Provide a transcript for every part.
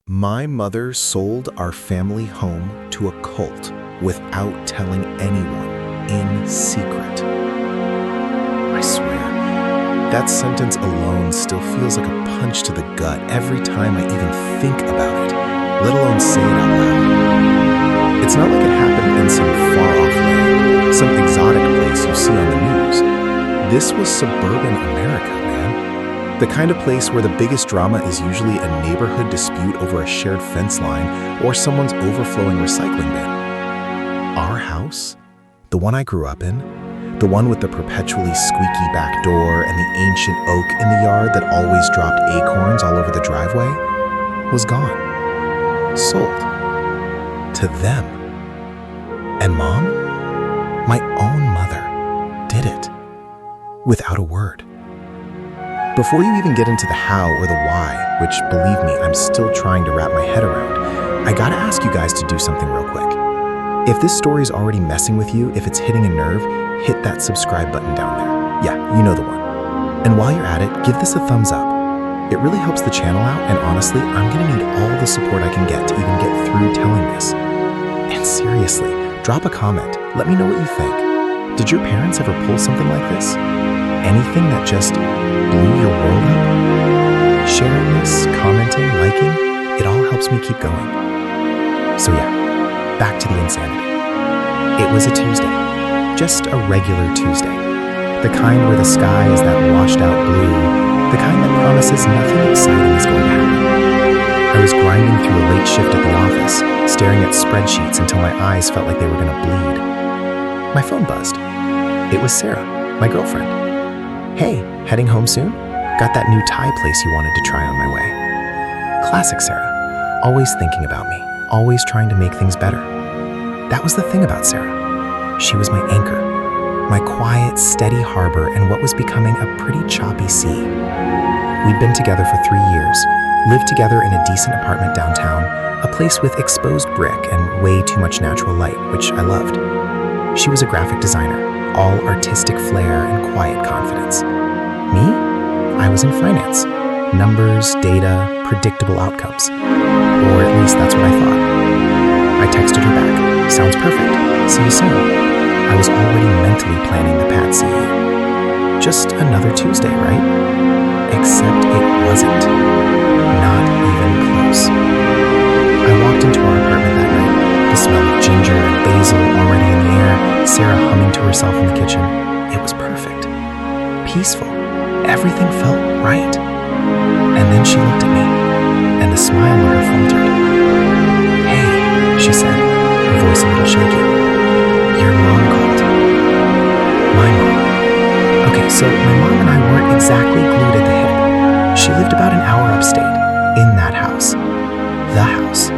My mother sold our family home to a cult without telling anyone, in secret. I swear, that sentence alone still feels like a punch to the gut every time I even think about it, let alone say it out loud. It's not like it happened in some far-off land, some exotic place you see on the news. This was suburban America, man. The kind of place where the biggest drama is usually a neighborhood dispute over a shared fence line or someone's overflowing recycling bin. Our house, the one I grew up in, the one with the perpetually squeaky back door and the ancient oak in the yard that always dropped acorns all over the driveway, was gone. Sold. To them. And Mom, my own mother, did it. Without a word. Before you even get into the how or the why, which, believe me, I'm still trying to wrap my head around, I gotta ask you guys to do something real quick. If this story's already messing with you, if it's hitting a nerve, hit that subscribe button down there. Yeah, you know the one. And while you're at it, give this a thumbs up. It really helps the channel out, and honestly, I'm gonna need all the support I can get to even get through telling this. And seriously, drop a comment. Let me know what you think. Did your parents ever pull something like this? Anything that just blew your world up? Sharing this, commenting, liking, it all helps me keep going. So yeah, back to the insanity. It was a Tuesday. Just a regular Tuesday. The kind where the sky is that washed out blue, the kind that promises nothing exciting is going to happen. I was grinding through a late shift at the office, staring at spreadsheets until my eyes felt like they were going to bleed. My phone buzzed. It was Sarah, my girlfriend. Hey, heading home soon? Got that new Thai place you wanted to try on my way. Classic Sarah. Always thinking about me. Always trying to make things better. That was the thing about Sarah. She was my anchor. My quiet, steady harbor in what was becoming a pretty choppy sea. We'd been together for 3 years, lived together in a decent apartment downtown, a place with exposed brick and way too much natural light, which I loved. She was a graphic designer, all artistic flair and quiet confidence. Me? I was in finance. Numbers, data, predictable outcomes. Or at least that's what I thought. I texted her back. Sounds perfect. See you soon. I was already mentally planning the Pat CE. Just another Tuesday, right? Except it wasn't. Not even close. I walked into our apartment that night. The smell of ginger and basil already in the air, Sarah humming to herself in the kitchen. It was perfect. Peaceful. Everything felt right. And then she looked at me, and the smile on her faltered. Hey, she said, her voice a little shaky. Your mom called. My mom. Okay, so my mom and I weren't exactly glued at the hip. She lived about an hour upstate, in that house. The house.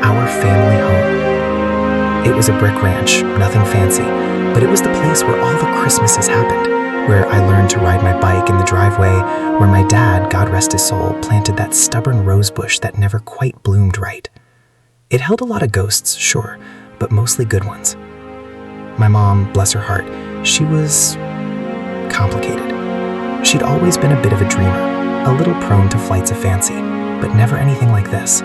Our family home. It was a brick ranch, nothing fancy, but it was the place where all the Christmases happened, where I learned to ride my bike in the driveway, where my dad, God rest his soul, planted that stubborn rose bush that never quite bloomed right. It held a lot of ghosts, sure, but mostly good ones. My mom, bless her heart, she was complicated. She'd always been a bit of a dreamer, a little prone to flights of fancy, but never anything like this.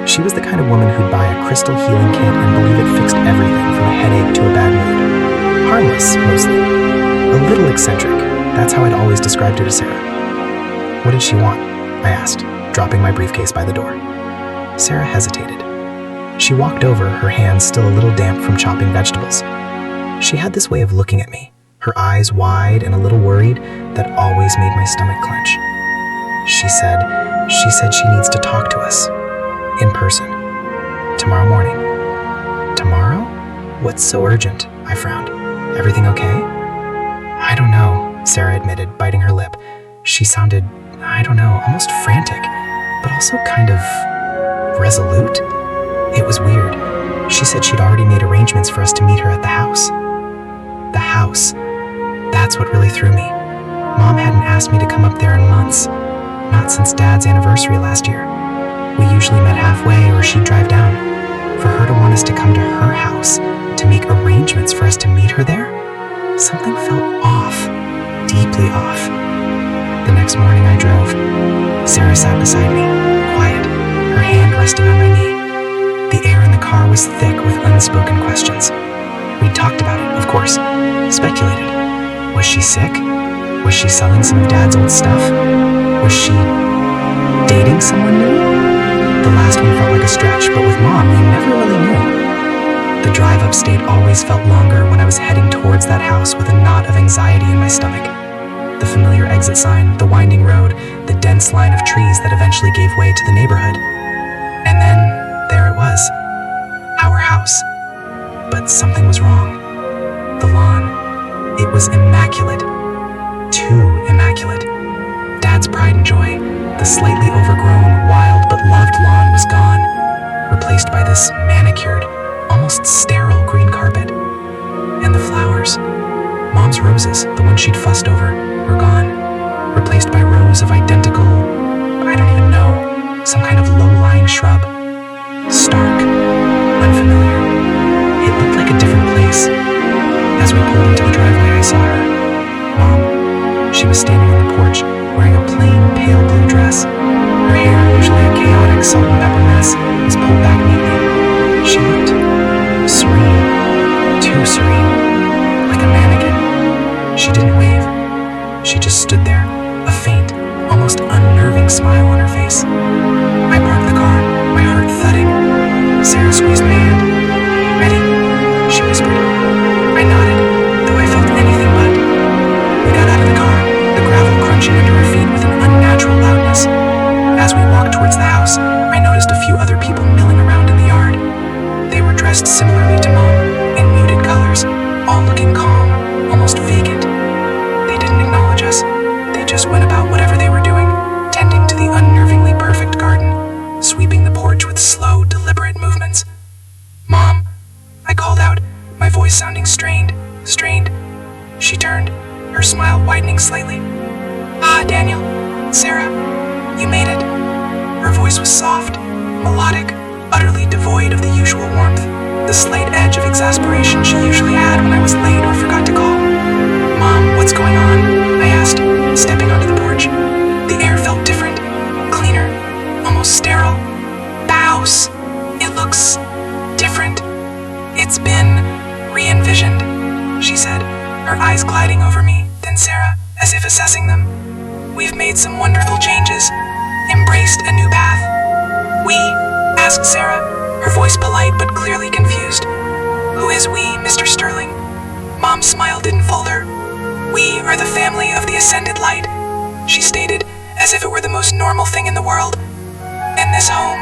She was the kind of woman who'd buy a crystal healing kit and believe it fixed everything from a headache to a bad mood. Harmless, mostly. A little eccentric. That's how I'd always described her to Sarah. What did she want? I asked, dropping my briefcase by the door. Sarah hesitated. She walked over, her hands still a little damp from chopping vegetables. She had this way of looking at me, her eyes wide and a little worried, that always made my stomach clench. She said she needs to talk to us. In person. Tomorrow morning. Tomorrow? What's so urgent? I frowned. Everything okay? I don't know, Sarah admitted, biting her lip. She sounded, I don't know, almost frantic, but also kind of resolute. It was weird. She said she'd already made arrangements for us to meet her at the house. The house. That's what really threw me. Mom hadn't asked me to come up there in months. Not since Dad's anniversary last year. We usually met halfway or she'd drive down. For her to want us to come to her house, to make arrangements for us to meet her there? Something felt off. Deeply off. The next morning I drove. Sarah sat beside me, quiet, her resting on my knee. The air in the car was thick with unspoken questions. We talked about it, of course, speculated. Was she sick? Was she selling some of Dad's old stuff? Was she dating someone new? The last one felt like a stretch, but with Mom, you never really knew. The drive upstate always felt longer when I was heading towards that house with a knot of anxiety in my stomach. The familiar exit sign, the winding road, the dense line of trees that eventually gave way to the neighborhood. And then, there it was. Our house. But something was wrong. The lawn. It was immaculate. Too immaculate. Dad's pride and joy, the slightly overgrown, wild but loved lawn was gone, replaced by this manicured, almost sterile green carpet. And the flowers. Mom's roses, the ones she'd fussed over, were gone, replaced by rows of identical, I don't even know, some kind of low-lying shrub. Stark, unfamiliar. It looked like a different place. As we pulled into the driveway, I saw her. Mom. She was standing on the porch, wearing a plain, pale blue dress. Her hair, usually a chaotic salt and pepper mess, was pulled back neatly. She looked serene, too serene, like a mannequin. She didn't wave. She just stood there, a faint, almost unnerving smile on her face. I parked the car, my heart thudding. Sarah squeezed my hand. "Ready?" she whispered. I nodded, though I felt anything but. We got out of the car, the gravel crunching under our feet with an unnatural loudness. As we walked towards the house, I noticed a few other people milling around in the yard. They were dressed similarly to Mom, in muted colors, all looking calm, almost vacant. They didn't acknowledge us. They just went about whatever they were doing, tending to the unnervingly perfect garden, sweeping the porch with slow, deliberate movements. "Mom," I called out, my voice sounding strained. She turned, her smile widening slightly. "Ah, Daniel, Sarah, you made it." Her voice was soft, melodic, utterly devoid of the usual warmth, the slight edge of exasperation she usually had when I was late or forgot to call. "Mom, what's going on?" I asked, stepping onto the porch. The air felt different, cleaner, almost sterile. "The house, it looks different. It's been re-envisioned," she said, her eyes gliding over me, then Sarah, as if assessing them. "We've made some wonderful changes, embraced a new path." "We?" asked Sarah, her voice polite but clearly confused. "Who is we, Mr. Sterling?" Mom's smile didn't falter. "We are the family of the Ascended Light," she stated, as if it were the most normal thing in the world. "And this home,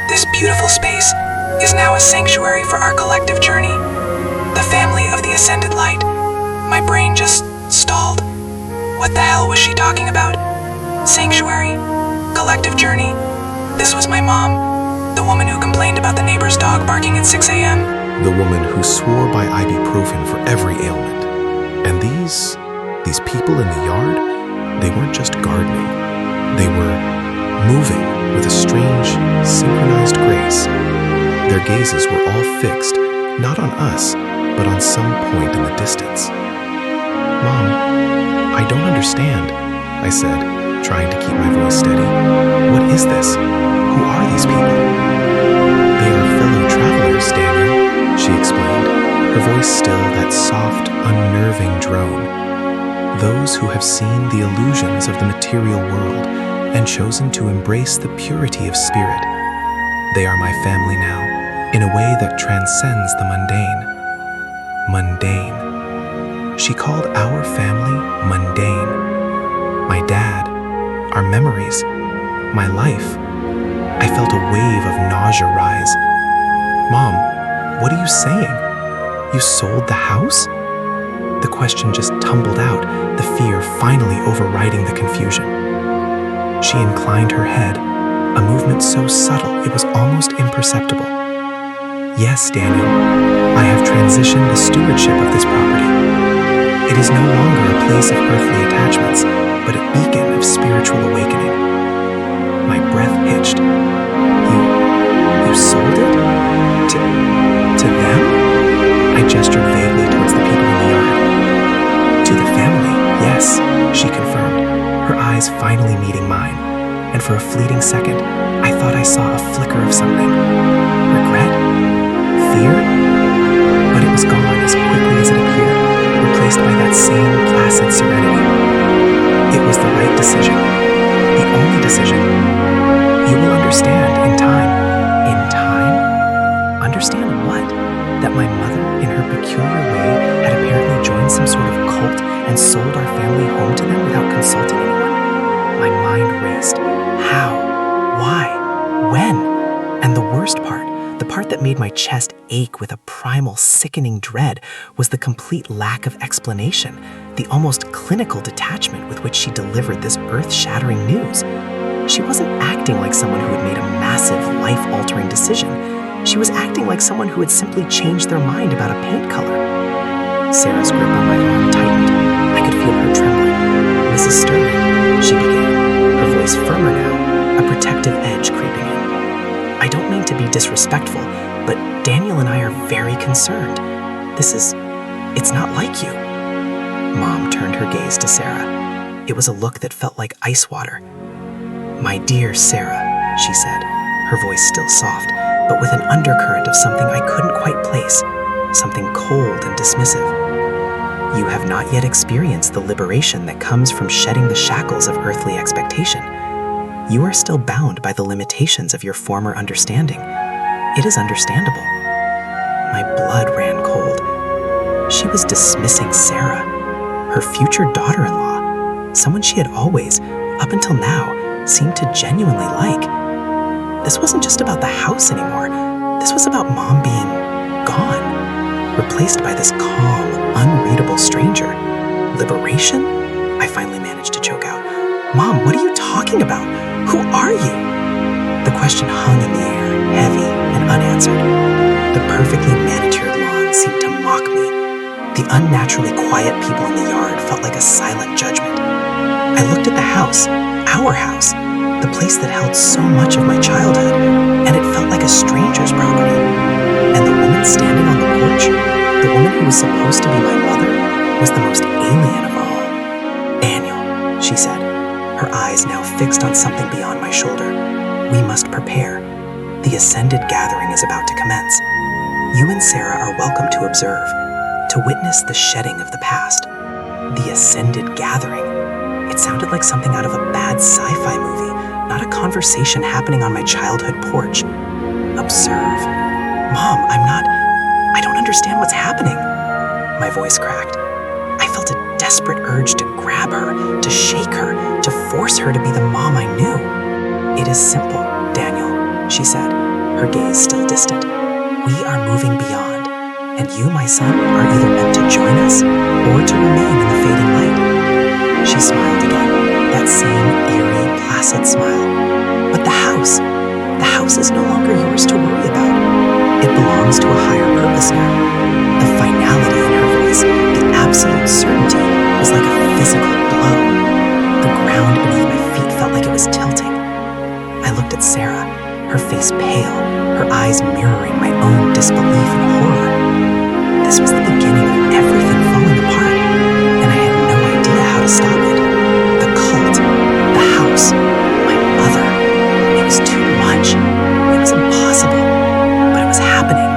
this beautiful space, is now a sanctuary for our collective journey. The family of the Ascended Light." My brain just stalled. What the hell was she talking about? Sanctuary? Collective journey? This was my mom, the woman who complained about the neighbor's dog barking at 6 a.m. The woman who swore by ibuprofen for every ailment. And these people in the yard, they weren't just gardening. They were moving with a strange, synchronized grace. Their gazes were all fixed, not on us, but on some point in the distance. "Mom, I don't understand," I said, trying to keep my voice steady. "What is this? Who are these people?" "They are fellow travelers, Daniel," she explained, her voice still that soft, unnerving drone. "Those who have seen the illusions of the material world and chosen to embrace the purity of spirit. They are my family now, in a way that transcends the mundane." Mundane. She called our family mundane. My dad, our memories, my life. I felt a wave of nausea rise. "Mom, what are you saying? You sold the house?" The question just tumbled out, the fear finally overriding the confusion. She inclined her head, a movement so subtle it was almost imperceptible. "Yes, Daniel, I have transitioned the stewardship of this property. It is no longer a place of earthly attachments, but a beacon of spiritual awakening." My breath hitched. You sold it? To them?" I gestured vaguely towards the people in the yard. "To the family, yes," she confirmed, her eyes finally meeting mine, and for a fleeting second, I thought I saw a flicker of something. Regret? Fear? But it was gone as quickly as it appeared, replaced by that same placid serenity. It was the right decision. The only decision. You will understand in time. In time? Understand what? That my mother, in her peculiar way, had apparently joined some sort of cult and sold our family home to them without consulting anyone? My mind raced. How? Why? When? And the worst part, the part that made my chest ache with a primal, sickening dread, was the complete lack of explanation, the almost clinical detachment with which she delivered this earth-shattering news. She wasn't acting like someone who had made a massive, life-altering decision. She was acting like someone who had simply changed their mind about a paint color. Sarah's grip on my arm tightened. I could feel her trembling. "Mrs. Sterling," she began, her voice firmer now, a protective edge creeping in. "I don't mean to be disrespectful, but Daniel and I are very concerned. It's not like you." Mom turned her gaze to Sarah. It was a look that felt like ice water. "My dear Sarah," she said, her voice still soft, but with an undercurrent of something I couldn't quite place, something cold and dismissive. "You have not yet experienced the liberation that comes from shedding the shackles of earthly expectation. You are still bound by the limitations of your former understanding. It is understandable." My blood ran cold. She was dismissing Sarah, her future daughter-in-law, someone she had always, up until now, seemed to genuinely like. This wasn't just about the house anymore. This was about Mom being gone, replaced by this calm, unreadable stranger. Liberation? I finally managed to choke out. "Mom, what are you talking about? Who are you?" The question hung in the air, heavy and unanswered. The perfectly manicured lawn seemed to mock me. The unnaturally quiet people in the yard felt like a silent judgment. I looked at the house, our house, the place that held so much of my childhood, and it felt like a stranger's property. And the woman standing on the porch, the woman who was supposed to be my mother, was the most alien of all. "Daniel," she said, her eyes now fixed on something beyond my shoulder. "We must prepare. The ascended gathering is about to commence. You and Sarah are welcome to observe, to witness the shedding of the past." The ascended gathering. It sounded like something out of a bad sci-fi movie, not a conversation happening on my childhood porch. Observe. "Mom, I don't understand what's happening." My voice cracked. I felt a desperate urge to grab her, to shake her, to force her to be the mom I knew. "It is simple, Daniel," she said, her gaze still distant. "We are moving beyond, and you, my son, are either meant to join us or to remain in the fading light." She smiled again, that same eerie, placid smile. "But the house is no longer yours to worry about. It belongs to a higher purpose now." The finality in her voice, the absolute certainty, was like a physical blow. The ground beneath my feet felt like it was tilting. I looked at Sarah, her face pale, her eyes mirroring my own disbelief and horror. This was the beginning of everything falling apart, and I had no idea how to stop it. The cult, the house, my mother. It was too much. It was impossible. But it was happening,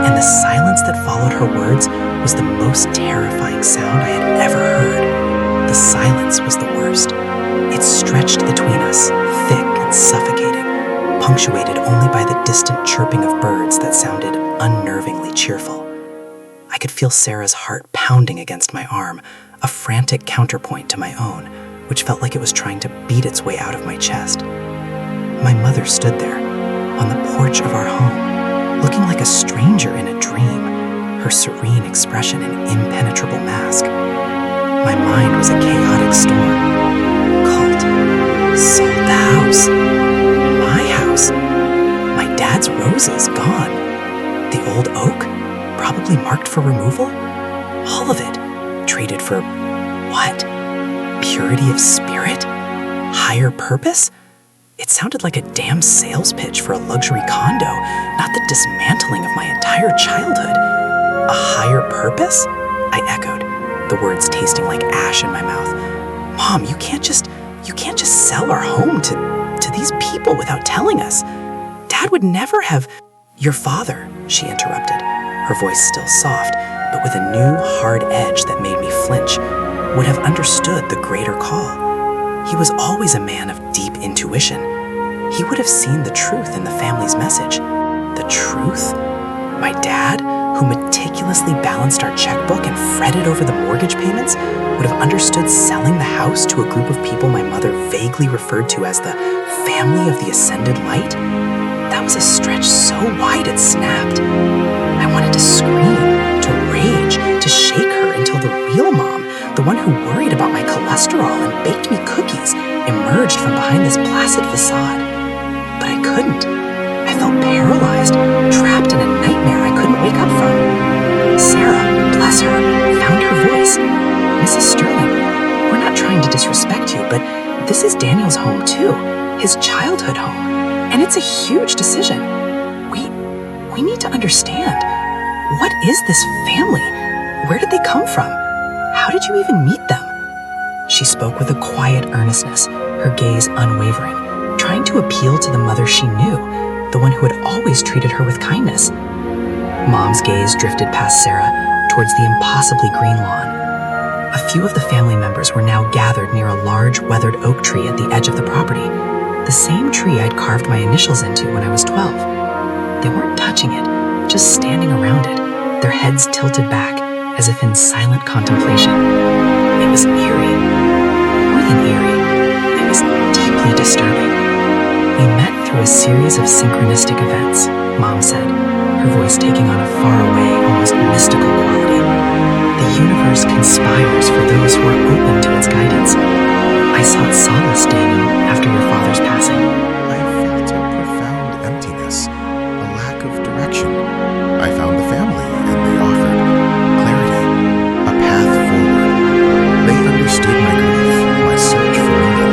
and the silence that followed her words was the most terrifying sound I had ever heard. The silence was the worst. It stretched between us, thick and suffocating, punctuated only by the distant chirping of birds that sounded unnervingly cheerful. I could feel Sarah's heart pounding against my arm, a frantic counterpoint to my own, which felt like it was trying to beat its way out of my chest. My mother stood there, on the porch of our home, looking like a stranger in a dream, her serene expression an impenetrable mask. My mind was a chaotic storm. Cult. Sold the house. My house. My dad's roses gone. The old oak, probably marked for removal. All of it. Traded for what? Purity of spirit? Higher purpose? It sounded like a damn sales pitch for a luxury condo, not the dismantling of my entire childhood. A higher purpose? I echoed, the words tasting like ash in my mouth. Mom, you can't just sell our home to these people without telling us. Dad would never have... Your father, she interrupted, her voice still soft, but with a new, hard edge that made me flinch, would have understood the greater call. He was always a man of deep intuition. He would have seen the truth in the family's message. The truth? My dad, who meticulously balanced our checkbook and fretted over the mortgage payments, would have understood selling the house to a group of people my mother vaguely referred to as the family of the ascended light? That was a stretch so wide it snapped. I wanted to scream, to rage, to shake her until the real mom, the one who worried about my cholesterol and baked me cookies, emerged from behind this placid facade. But I couldn't. I felt paralyzed, trapped in a nightmare I couldn't wake up from. Sarah, bless her, found her voice. Mrs. Sterling, we're not trying to disrespect you, but this is Daniel's home too, his childhood home. And it's a huge decision. We need to understand. What is this family? Where did they come from? How did you even meet them? She spoke with a quiet earnestness, her gaze unwavering, trying to appeal to the mother she knew, the one who had always treated her with kindness. Mom's gaze drifted past Sarah, towards the impossibly green lawn. A few of the family members were now gathered near a large, weathered oak tree at the edge of the property, the same tree I'd carved my initials into when I was 12. They weren't touching it, just standing around it, their heads tilted back, as if in silent contemplation. It was eerie. More than eerie, it was deeply disturbing. We met through a series of synchronistic events, Mom said, her voice taking on a faraway, almost mystical quality. The universe conspires for those who are open to its guidance. I sought solace, Daniel, after your father's passing. I felt a profound emptiness, a lack of direction. I found the family, and they offered clarity, a path forward. They understood my grief, my search for meaning.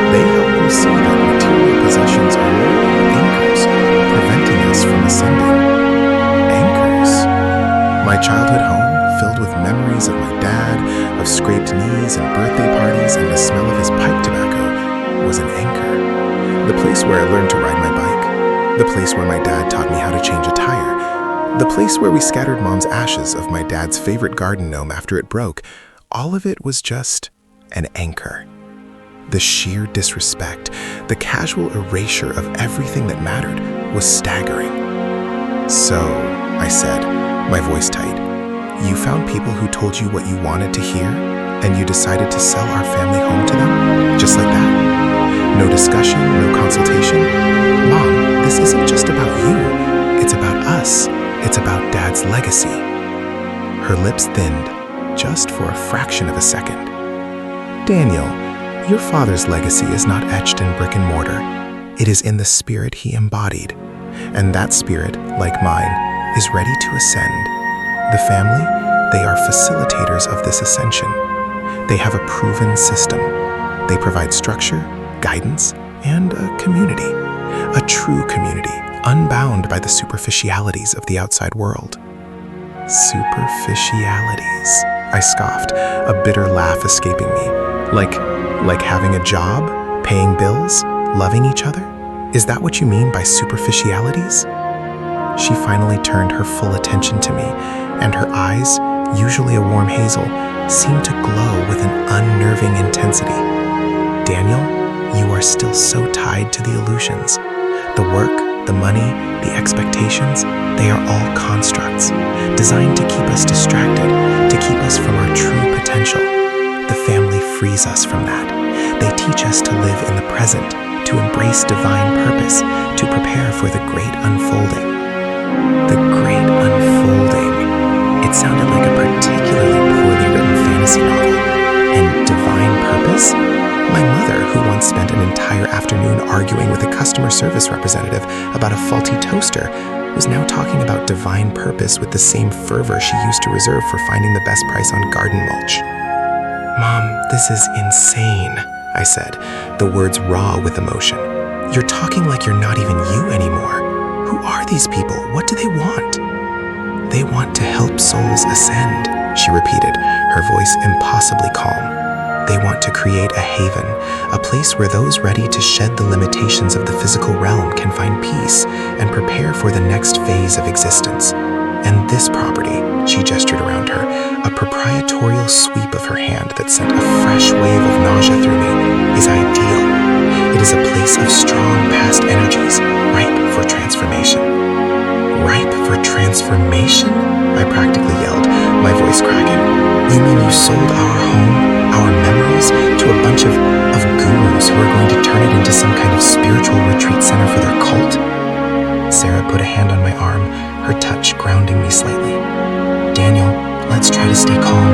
They helped me see that material possessions are merely anchors, preventing us from ascending. Anchors. My childhood home, filled with memories of my dad, of scraped knees and birthday parties and the smell of his pipe tobacco, was an anchor. The place where I learned to ride my bike. The place where my dad taught me how to change a tire. The place where we scattered Mom's ashes of my dad's favorite garden gnome after it broke. All of it was just an anchor. The sheer disrespect, the casual erasure of everything that mattered was staggering. So, I said, my voice tight, you found people who told you what you wanted to hear, and you decided to sell our family home to them? Just like that? No discussion, no consultation? Mom, this isn't just about you. It's about us. It's about Dad's legacy. Her lips thinned, just for a fraction of a second. Daniel, your father's legacy is not etched in brick and mortar. It is in the spirit he embodied. And that spirit, like mine, is ready to ascend. The family, they are facilitators of this ascension. They have a proven system. They provide structure, guidance, and a community. A true community, unbound by the superficialities of the outside world. Superficialities, I scoffed, a bitter laugh escaping me. Like having a job, paying bills, loving each other? Is that what you mean by superficialities? She finally turned her full attention to me, and her eyes, usually a warm hazel, seemed to glow with an unnerving intensity. Daniel, you are still so tied to the illusions. The work, the money, the expectations, they are all constructs, designed to keep us distracted, to keep us from our true potential. The family frees us from that. They teach us to live in the present, to embrace divine purpose, to prepare for the great unfolding. The great unfolding. It sounded like a particularly poorly written fantasy novel. And divine purpose? My mother, who once spent an entire afternoon arguing with a customer service representative about a faulty toaster, was now talking about divine purpose with the same fervor she used to reserve for finding the best price on garden mulch. Mom, this is insane, I said, the words raw with emotion. You're talking like you're not even you anymore. Who are these people? What do they want? They want to help souls ascend, she repeated, her voice impossibly calm. They want to create a haven, a place where those ready to shed the limitations of the physical realm can find peace and prepare for the next phase of existence. And this property, she gestured around her, a proprietorial sweep of her hand that sent a fresh wave of nausea through me, is ideal. It is a place of strong past energies, ripe for transformation. Ripe for transformation? I practically yelled, my voice cracking. You mean you sold our home, our memories, to a bunch of gurus who are going to turn it into some kind of spiritual retreat center for their cult? Sarah put a hand on my arm, her touch grounding me slightly. Daniel, let's try to stay calm.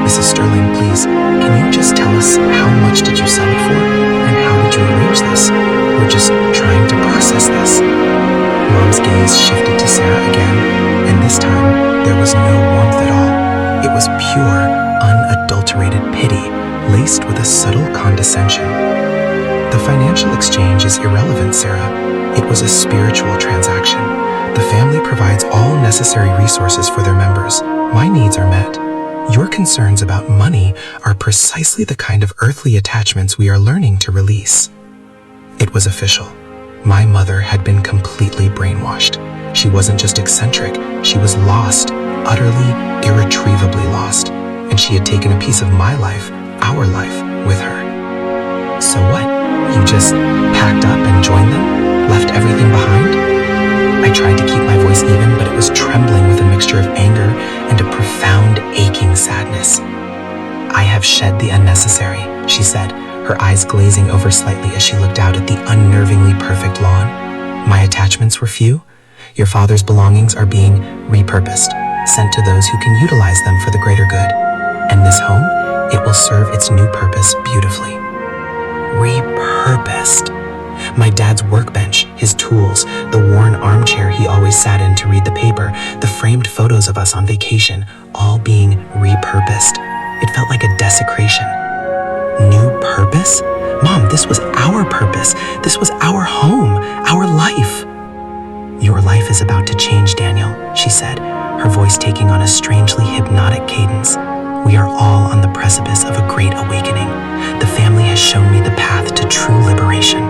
Mrs. Sterling, please, can you just tell us how much did you sell it for? And how did you arrange this? We're just trying to process this. Mom's gaze shifted to Sarah again, and this time there was no warmth at all. It was pure, unadulterated pity, laced with a subtle condescension. The financial exchange is irrelevant, Sarah. It was a spiritual transaction. The family provides all necessary resources for their members. My needs are met. Your concerns about money are precisely the kind of earthly attachments we are learning to release. It was official. My mother had been completely brainwashed. She wasn't just eccentric, she was lost, utterly, irretrievably lost. And she had taken a piece of my life, our life, with her. So what? You just packed up and joined them? Left everything behind? I tried to keep my voice even, but it was trembling with a mixture of anger and a profound, aching sadness. I have shed the unnecessary, she said, her eyes glazing over slightly as she looked out at the unnervingly perfect lawn. My attachments were few. Your father's belongings are being repurposed, sent to those who can utilize them for the greater good. And this home, it will serve its new purpose beautifully. Repurposed. My dad's workbench, his tools, the worn armchair he always sat in to read the paper, the framed photos of us on vacation, all being repurposed. It felt like a desecration. New purpose? Mom, this was our purpose. This was our home, our life. Your life is about to change, Daniel, she said, her voice taking on a strangely hypnotic cadence. We are all on the precipice of a great awakening. The family has shown me the path to true liberation.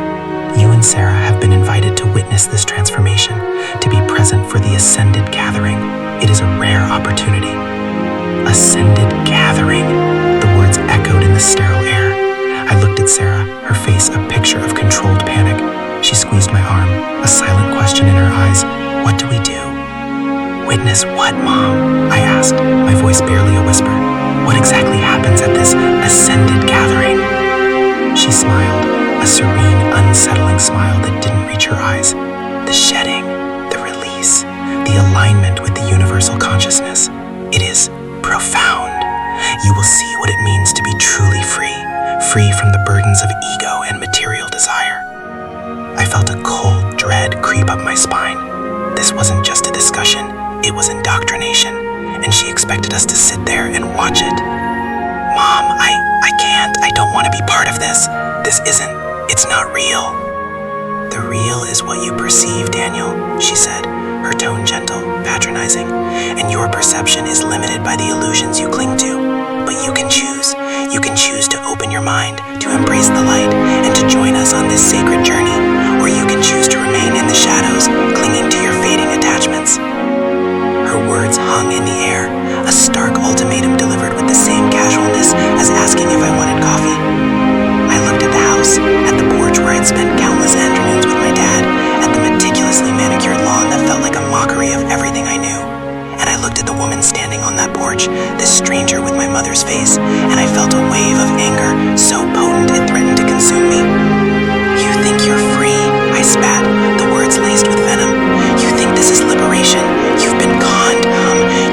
You and Sarah have been invited to witness this transformation, to be present for the Ascended Gathering. It is a rare opportunity. Ascended Gathering. The words echoed in the sterile air. I looked at Sarah, her face a picture of controlled panic. She squeezed my arm, a silent question in her eyes. What do we do? Witness what, Mom? I asked, my voice barely a whisper. What exactly happens at this Ascended Gathering? She smiled, a serene, unsettling smile that didn't reach her eyes. The shedding, the release, the alignment with the universal consciousness. It is profound. You will see what it means to be truly free, free from the burdens of ego and material desire. I felt a cold dread creep up my spine. This wasn't just a discussion, it was indoctrination, and she expected us to sit there and watch it. Mom, I can't, I don't want to be part of this. It's not real. The real is what you perceive, Daniel, she said, her tone gentle, patronizing, and your perception is limited by the illusions you cling to. But you can choose. You can choose to open your mind, to embrace the light, and to join us on this sacred journey, or you can choose to remain in the shadows, clinging to your fading attachments. Her words hung in the air, a stark ultimatum delivered with the same casualness as asking if I wanted coffee. I looked at the house, at the porch where I'd spent countless afternoons with my dad, at the meticulously manicured lawn that felt like a mockery of everything I knew. And I looked at the woman standing on that porch, this stranger with my mother's face, and I felt a wave of anger so potent it threatened to consume me. You think you're free, I spat, the words laced with venom. You think this is liberation? You've been conned,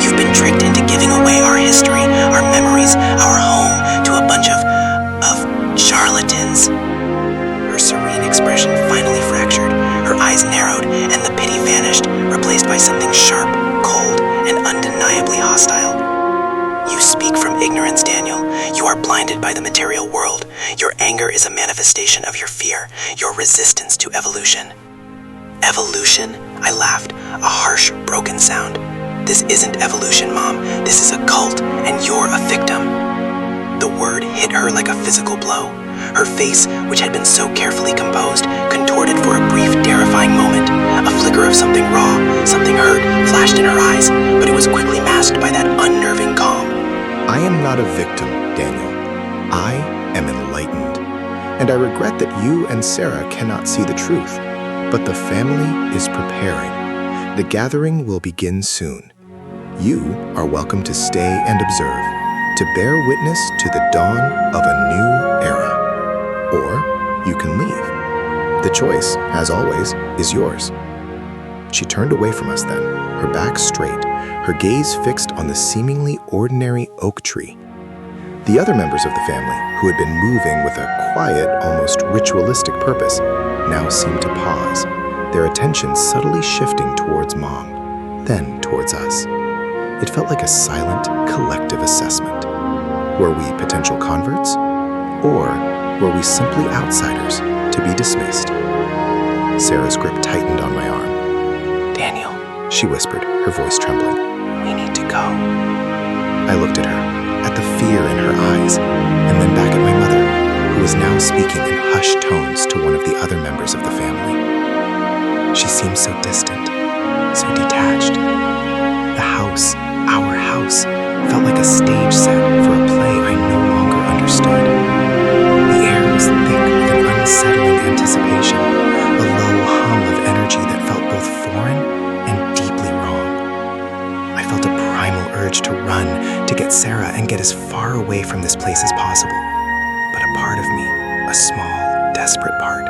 You've been tricked into giving away our history, our memories, our home to a bunch of charlatans. Her serene expression finally fractured, her eyes narrowed, and the pity vanished, replaced by something sharp, cold, and undeniably hostile. You speak from ignorance, Daniel. You are blinded by the material world. Your anger is a manifestation of your fear, your resistance to evolution. Evolution? I laughed, a harsh, broken sound. This isn't evolution, Mom. This is a cult, and you're a victim. The word hit her like a physical blow. Her face, which had been so carefully composed, contorted for a brief, terrifying moment. A flicker of something raw, something hurt, flashed in her eyes, but it was quickly masked by that unnerving calm. I am not a victim, Daniel. I am enlightened. And I regret that you and Sarah cannot see the truth. But the family is preparing. The gathering will begin soon. You are welcome to stay and observe, to bear witness to the dawn of a new era. Or you can leave. The choice, as always, is yours. She turned away from us then, her back straight, her gaze fixed on the seemingly ordinary oak tree. The other members of the family, who had been moving with a quiet, almost ritualistic purpose, now seemed to pause, their attention subtly shifting towards Mom, then towards us. It felt like a silent, collective assessment. Were we potential converts? Or were we simply outsiders to be dismissed? Sarah's grip tightened on my arm. Daniel, She whispered, her voice trembling. we need to go. I looked at her, at the fear in her eyes, and then back at my mother, who was now speaking in hushed tones to one of the other members of the family. She seemed so distant, so detached. The house, our house, felt like a stage set for a play I no longer understood. The air was thick with an unsettling anticipation, a low hum of energy that felt both foreign and deeply wrong. I felt a primal urge to run, to get Sarah and get as far away from this place as possible. But a part of me, a small, desperate part,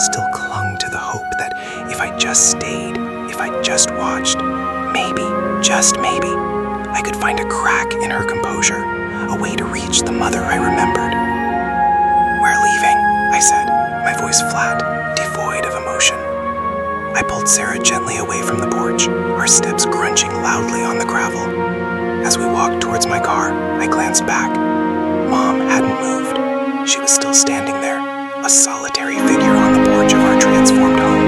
still clung to the hope that if I just stayed, if I just watched, maybe, just maybe, I could find a crack in her composure, a way to reach the mother I remembered. We're leaving, I said, my voice flat, devoid of emotion. I pulled Sarah gently away from the porch, our steps crunching loudly on the gravel. As we walked towards my car, I glanced back. Mom hadn't moved. She was still standing there, a solitary figure on the porch of our transformed home,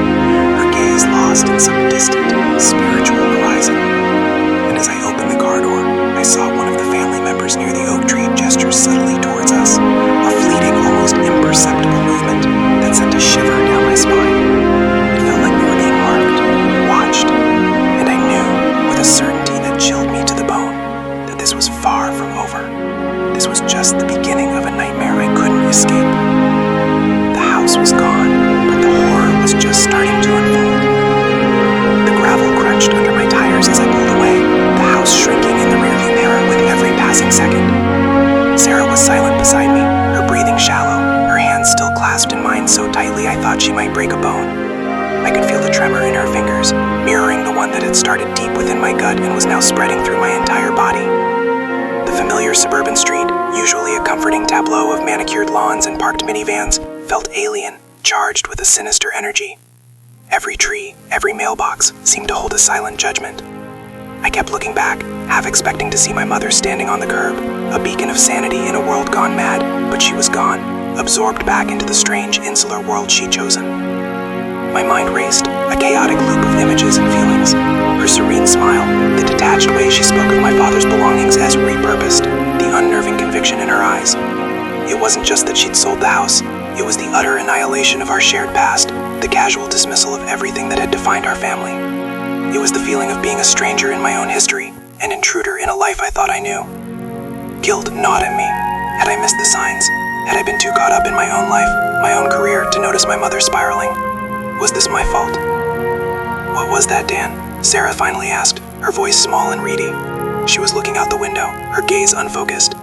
her gaze lost in some distant, spiritual horizon. And as I opened the car door, I saw one of the family members near the oak tree gesture subtly towards us, a fleeting, almost imperceptible movement that sent a shiver down my spine. It felt like we were being marked, watched, and I knew, with a certainty that chilled me to the bone, that this was far from over. This was just the beginning of a nightmare I couldn't escape. The house was gone, but the horror was just starting to unfold. The gravel crunched under my tires as I pulled away, the house shrinking in the rearview mirror with every passing second. Sarah was silent beside me, her breathing shallow, her hands still clasped in mine so tightly I thought she might break a bone. I could feel the tremor in her fingers, mirroring the one that had started deep within my gut and was now spreading through my entire body. The familiar suburban street, usually a comforting tableau of manicured lawns and parked minivans, felt alien, charged with a sinister energy. Every tree, every mailbox seemed to hold a silent judgment. I kept looking back, half expecting to see my mother standing on the curb, a beacon of sanity in a world gone mad, but she was gone, absorbed back into the strange, insular world she'd chosen. My mind raced, a chaotic loop of images and feelings. Her serene smile, the detached way she spoke of my father's belongings as repurposed, the unnerving conviction in her eyes. It wasn't just that she'd sold the house, it was the utter annihilation of our shared past, the casual dismissal of everything that had defined our family. It was the feeling of being a stranger in my own history, an intruder in a life I thought I knew. Guilt gnawed at me. Had I missed the signs? Had I been too caught up in my own life, my own career, to notice my mother spiraling? Was this my fault? What was that, Dan? Sarah finally asked, her voice small and reedy. She was looking out the window, her gaze unfocused.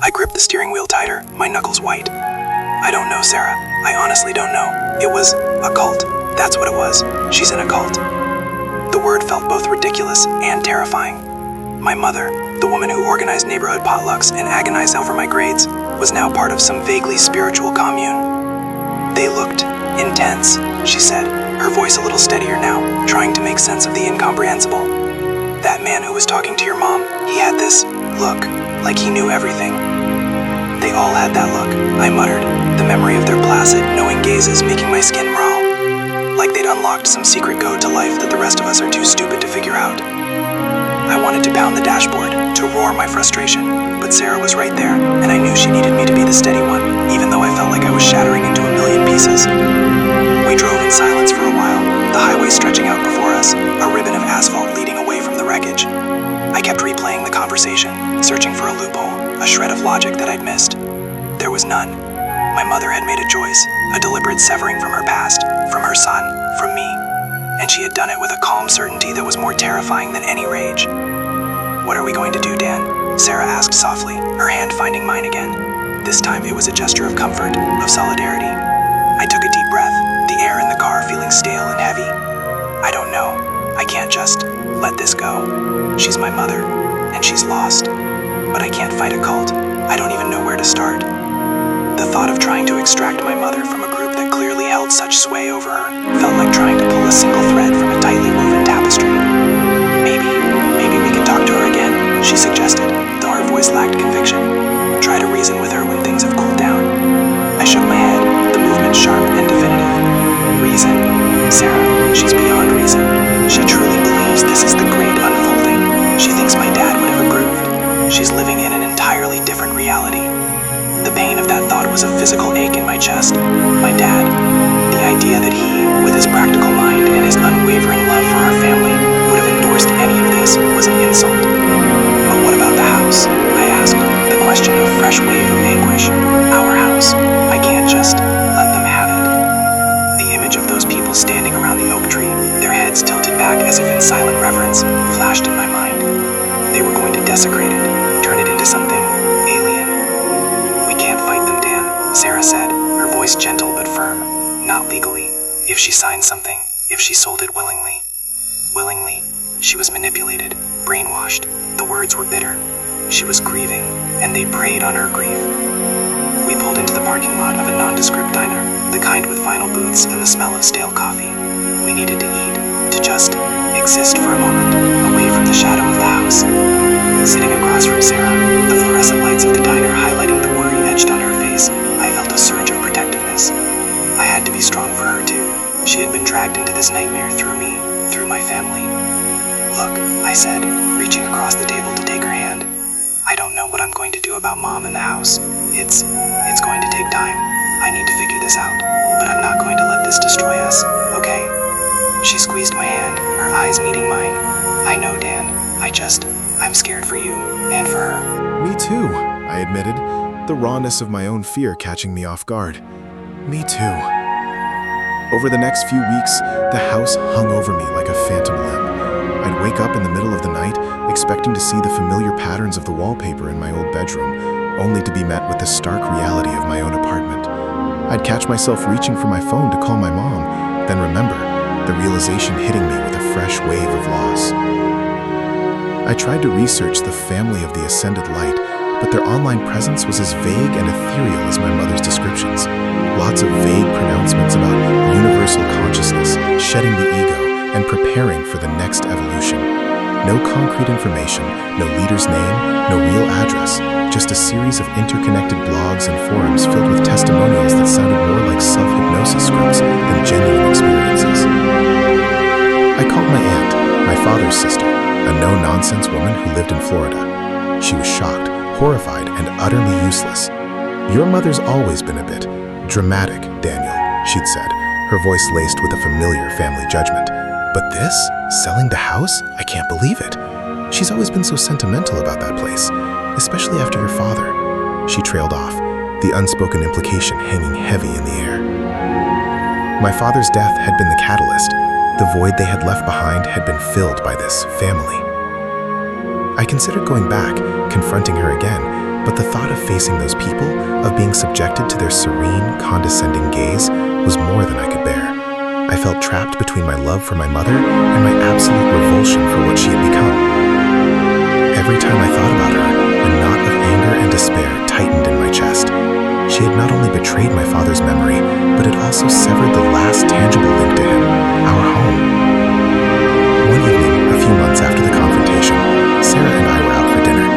I gripped the steering wheel tighter, my knuckles white. I don't know, Sarah. I honestly don't know. It was a cult. That's what it was. She's in a cult. The word felt both ridiculous and terrifying. My mother, the woman who organized neighborhood potlucks and agonized over my grades, was now part of some vaguely spiritual commune. They looked intense, she said, her voice a little steadier now, trying to make sense of the incomprehensible. That man who was talking to your mom, he had this look, like he knew everything. They all had that look, I muttered, the memory of their placid, knowing gazes making my skin raw. Like they'd unlocked some secret code to life that the rest of us are too stupid to figure out. I wanted to pound the dashboard, to roar my frustration. But Sarah was right there, and I knew she needed me to be the steady one, even though I felt like I was shattering into a million pieces. We drove in silence for a while, the highway stretching out before us, a ribbon of asphalt leading away from the wreckage. I kept replaying the conversation, searching for a loophole, a shred of logic that I'd missed. There was none. My mother had made a choice, a deliberate severing from her past, from her son, from me. And she had done it with a calm certainty that was more terrifying than any rage. "What are we going to do, Dan?" Sarah asked softly, her hand finding mine again. This time it was a gesture of comfort, of solidarity. I took a deep breath, the air in the car feeling stale and heavy. "I don't know. I can't just let this go. She's my mother, and she's lost. But I can't fight a cult. I don't even know where to start." The thought of trying to extract my mother from a group that clearly held such sway over her felt like trying to pull a single thread from a tightly woven tapestry. Maybe we can talk to her again," she suggested, though her voice lacked conviction. "Try to reason with her when things have cooled down." I shook my head, the movement sharp and definitive. "Reason? Sarah, she's beyond reason. She truly believes this is the great unfolding. She thinks my dad would have approved. She's living in an entirely different reality." The pain of that thought was a physical ache in my chest. My dad. The idea that he, with his practical mind and his unwavering love for our family, would have endorsed any of this was an insult. "But what about the house?" I asked, the question a fresh wave of anguish. "Our house. I can't just let them have it." The image of those people standing around the oak tree, their heads tilted back as if in silent reverence, flashed in my mind. They were going to desecrate it, turn it into something alien. "We can't fight them, Dan," Sarah said, her voice gentle but firm. "Not legally. If she signed something, if she sold it willingly." Willingly. She was manipulated, brainwashed. The words were bitter. She was grieving, and they preyed on her grief. We pulled into the parking lot of a nondescript diner, the kind with vinyl booths and the smell of stale coffee. We needed to eat, to just exist for a moment, away from the shadow of the house. Sitting across from Sarah, the fluorescent lights of the diner highlighting the worry etched on her face, I felt a surge of protectiveness. I had to be strong for her too. She had been dragged into this nightmare through me, through my family. "Look," I said, reaching across the table to take her hand. "I don't know what I'm going to do about Mom in the house. It's going to take time. I need to figure this out, but I'm not going to let this destroy us, okay?" She squeezed my hand, her eyes meeting mine. "I know, Dan. I'm scared for you, and for her." Me too, I admitted, the rawness of my own fear catching me off guard. Me too. Over the next few weeks, the house hung over me like a phantom limb. I'd wake up in the middle of the night, expecting to see the familiar patterns of the wallpaper in my old bedroom, only to be met with the stark reality of my own apartment. I'd catch myself reaching for my phone to call my mom, then remember, the realization hitting me with a fresh wave of loss. I tried to research the family of the Ascended Light, but their online presence was as vague and ethereal as my mother's descriptions. Lots of vague pronouncements about universal consciousness, shedding the ego, and preparing for the next evolution. No concrete information, no leader's name, no real address, just a series of interconnected blogs and forums filled with testimonials that sounded more like self-hypnosis scripts than genuine experiences. I called my aunt, my father's sister, a no-nonsense woman who lived in Florida. She was shocked, horrified, and utterly useless. "Your mother's always been a bit dramatic, Daniel," she'd said, her voice laced with a familiar family judgment. "But this? Selling the house? I can't believe it. She's always been so sentimental about that place, especially after your father." She trailed off, the unspoken implication hanging heavy in the air. My father's death had been the catalyst. The void they had left behind had been filled by this family. I considered going back, confronting her again, but the thought of facing those people, of being subjected to their serene, condescending gaze, was more than I could bear. I felt trapped between my love for my mother and my absolute revulsion for what she had become. Every time I thought about her, a knot of anger and despair tightened in my chest. She had not only betrayed my father's memory, but had also severed the last tangible link to him, our home. One evening, a few months after the confrontation, Sarah and I were out for dinner.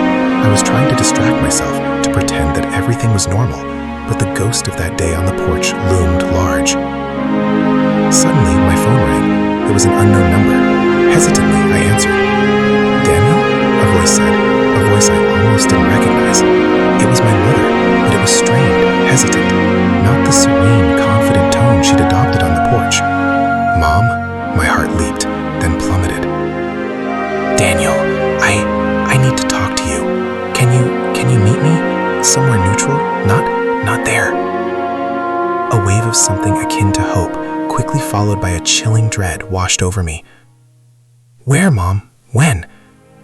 I was trying to distract myself, to pretend that everything was normal, but the ghost of that day on the porch loomed large. Suddenly, my phone rang. It was an unknown number. Hesitantly, I answered. "Daniel?" A followed by a chilling dread washed over me. "Where, Mom? When?"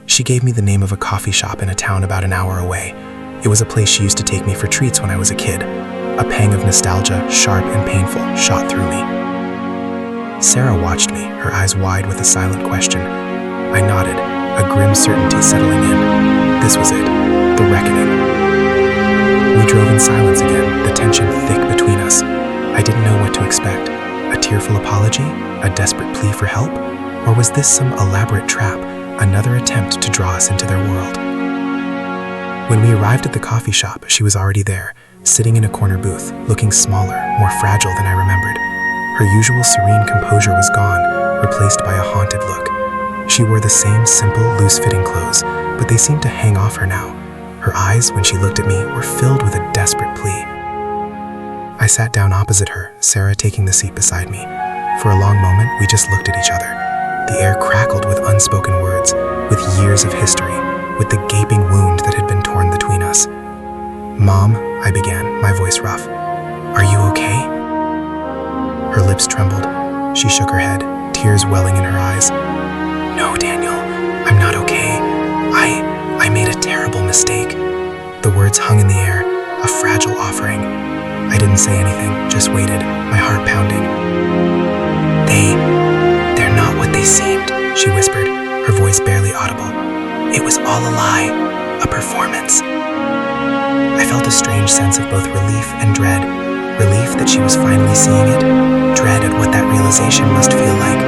She gave me the name of a coffee shop in a town about an hour away. It was a place she used to take me for treats when I was a kid. A pang of nostalgia, sharp and painful, shot through me. Sarah watched me, her eyes wide with a silent question. I nodded, a grim certainty settling in. This was it, the reckoning. We drove in silence again, the tension thick between us. I didn't know what to expect. A tearful apology? A desperate plea for help? Or was this some elaborate trap, another attempt to draw us into their world? When we arrived at the coffee shop, she was already there, sitting in a corner booth, looking smaller, more fragile than I remembered. Her usual serene composure was gone, replaced by a haunted look. She wore the same simple, loose-fitting clothes, but they seemed to hang off her now. Her eyes, when she looked at me, were filled with a desperate plea. I sat down opposite her, Sarah taking the seat beside me. For a long moment, we just looked at each other. The air crackled with unspoken words, with years of history, with the gaping wound that had been torn between us. "Mom," I began, my voice rough. "Are you okay?" Her lips trembled. She shook her head, tears welling in her eyes. "No, Daniel, I'm not okay. I made a terrible mistake." The words hung in the air, a fragile offering. I didn't say anything, just waited, my heart pounding. They're not what they seemed," she whispered, her voice barely audible. "It was all a lie, a performance." I felt a strange sense of both relief and dread. Relief that she was finally seeing it, dread at what that realization must feel like.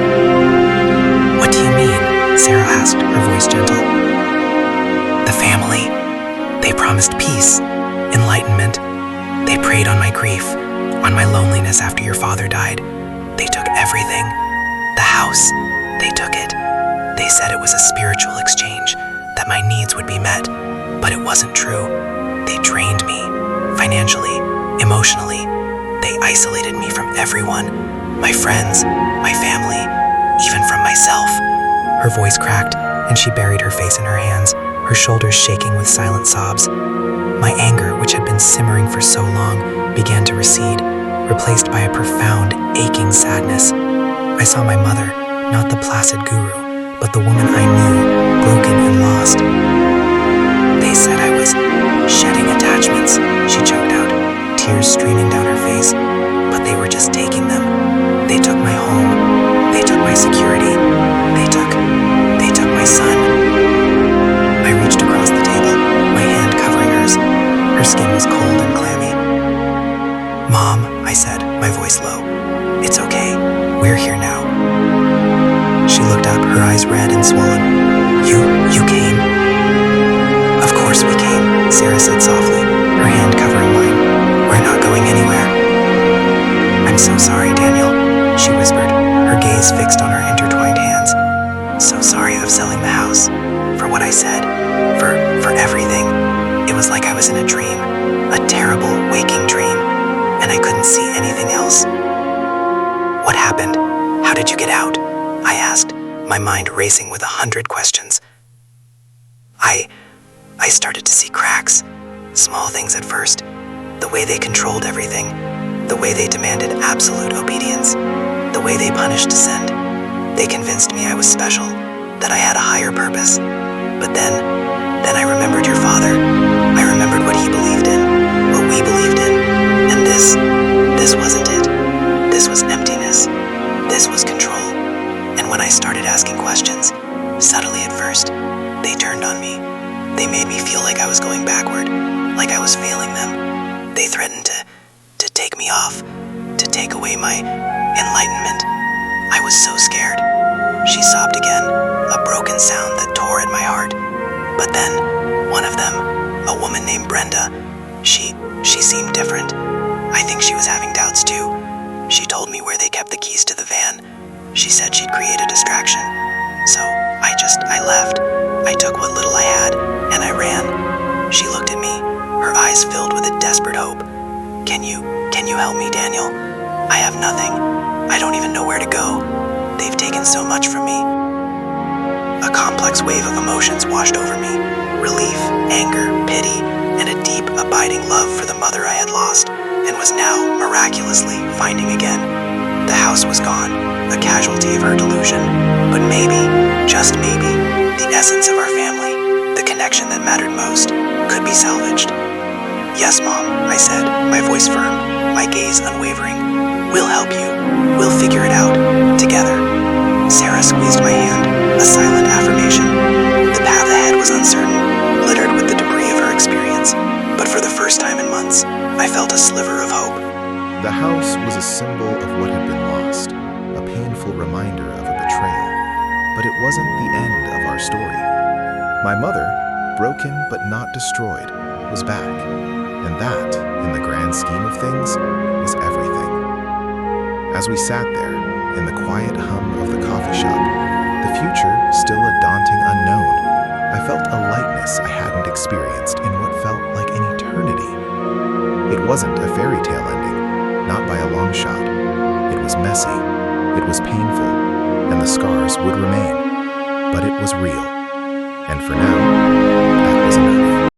"What do you mean?" Sarah asked, her voice gentle. "The family. They promised peace, enlightenment. They preyed on my grief, on my loneliness after your father died. They took everything. The house, they took it. They said it was a spiritual exchange, that my needs would be met, but it wasn't true. They drained me, financially, emotionally. They isolated me from everyone, my friends, my family, even from myself." Her voice cracked, and she buried her face in her hands, her shoulders shaking with silent sobs. My anger, which had been simmering for so long, began to recede, replaced by a profound, aching sadness. I saw my mother, not the placid guru, but the woman I knew, broken and lost. "They said I was shedding attachments," she choked out, tears streaming down her face, "but they were just taking them. They took my home. They took my security. They took my son." I reached across the table, my hand covering hers. Her skin was cold and clammy. "Mom," I said, my voice low. "It's okay. We're here now." She looked up, her eyes red and swollen. You came?" "Of course we came," Sarah said softly, her hand covering mine. "We're not going anywhere." "I'm so sorry, Daniel," she whispered, her gaze fixed on our intertwined hands. "So sorry of selling the house, for what I said, for everything. It was like I was in a dream, a terrible waking dream, and I couldn't see anything else." "What happened? How did you get out?" I asked, my mind racing with 100 questions. I started to see cracks, small things at first, the way they controlled everything, the way they demanded absolute obedience, the way they punished dissent. They convinced me I was special, that I had a higher purpose. But then I remembered your father. I remembered what he believed in, what we believed in, and this wasn't it. This was emptiness. This was control. And when I started asking questions, subtly at first, they turned on me. They made me feel like I was going backward, like I was failing them. They threatened to take me off, to take away my enlightenment. I was so scared. She sobbed again, a broken sound that tore at my heart. But then, one of them, a woman named Brenda, she seemed different. I think she was having doubts too. She told me where they kept the keys to the van. She said she'd create a distraction. So I left. I took what little I had, and I ran. She looked at me, her eyes filled with a desperate hope. Can you help me, Daniel? I have nothing. I don't even know where to go. They've taken so much from me." A complex wave of emotions washed over me. Relief, anger, pity, and a deep, abiding love for the mother I had lost, and was now, miraculously, finding again. The house was gone, a casualty of her delusion. But maybe, just maybe, the essence of our family, the connection that mattered most, could be salvaged. Yes, Mom, I said, my voice firm, my gaze unwavering. We'll help you. We'll figure it out. Together. Sarah squeezed my hand, a silent affirmation. The path ahead was uncertain, littered with the debris of her experience. But for the first time in months, I felt a sliver of hope. The house was a symbol of what had been lost, a painful reminder of a betrayal. But it wasn't the end of our story. My mother, broken but not destroyed, was back. And that, in the grand scheme of things, was everything. As we sat there, in the quiet hum of the coffee shop, the future still a daunting unknown, I felt a lightness I hadn't experienced in what felt like an eternity. It wasn't a fairy tale ending, not by a long shot. It was messy, it was painful, and the scars would remain. But it was real. And for now, that was enough.